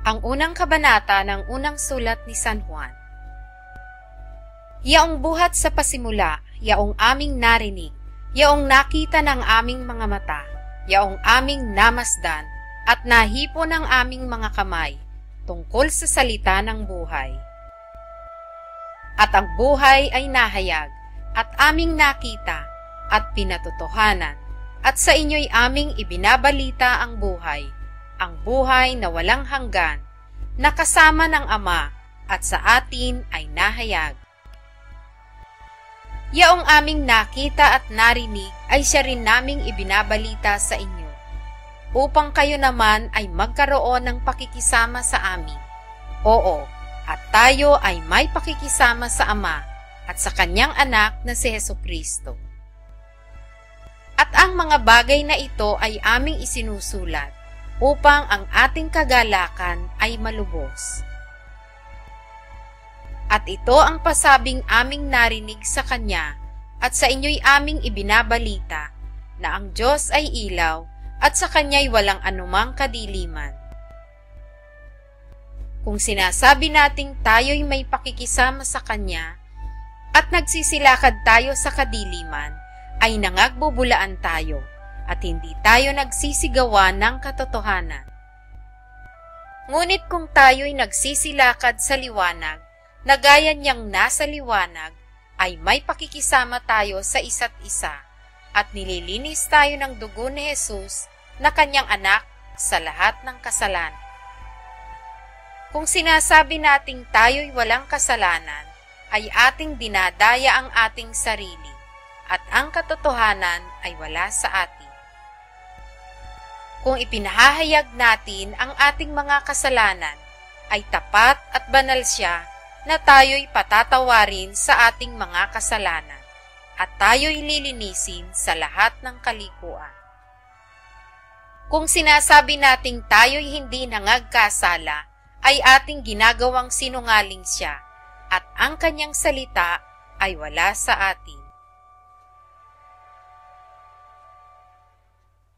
Ang unang kabanata ng unang sulat ni San Juan. Yaong buhat sa pasimula, yaong aming narinig, yaong nakita ng aming mga mata, yaong aming namasdan, at nahipo ng aming mga kamay, tungkol sa salita ng buhay. At ang buhay ay nahayag, at aming nakita, at pinatotohanan, at sa inyo'y aming ibinabalita ang buhay na walang hanggan, na kasama ng Ama, at sa atin ay nahayag. Yaong aming nakita at narinig ay siya rin naming ibinabalita sa inyo, upang kayo naman ay magkaroon ng pakikisama sa amin. Oo, at tayo ay may pakikisama sa Ama at sa Kanyang anak na si Hesukristo. At ang mga bagay na ito ay aming isinusulat, upang ang ating kagalakan ay malubos. At ito ang pasabing aming narinig sa Kanya, at sa inyo'y aming ibinabalita, na ang Diyos ay ilaw, at sa Kanya'y walang anumang kadiliman. Kung sinasabi nating tayo'y may pakikisama sa Kanya, at nagsisilakad tayo sa kadiliman, ay nangagbubulaan tayo, at hindi tayo nagsisigawan ng katotohanan. Ngunit kung tayo'y nagsisilakad sa liwanag, na gaya niyang nasa liwanag, ay may pakikisama tayo sa isa't isa, at nililinis tayo ng dugo ni Jesus na Kanyang anak sa lahat ng kasalanan. Kung sinasabi nating tayo'y walang kasalanan, ay ating dinadaya ang ating sarili, at ang katotohanan ay wala sa atin. Kung ipinahahayag natin ang ating mga kasalanan, ay tapat at banal siya na tayo'y patatawarin sa ating mga kasalanan, at tayo'y lilinisin sa lahat ng kalikuan. Kung sinasabi nating tayo'y hindi nangagkasala, ay ating ginagawang sinungaling siya, at ang Kanyang salita ay wala sa atin.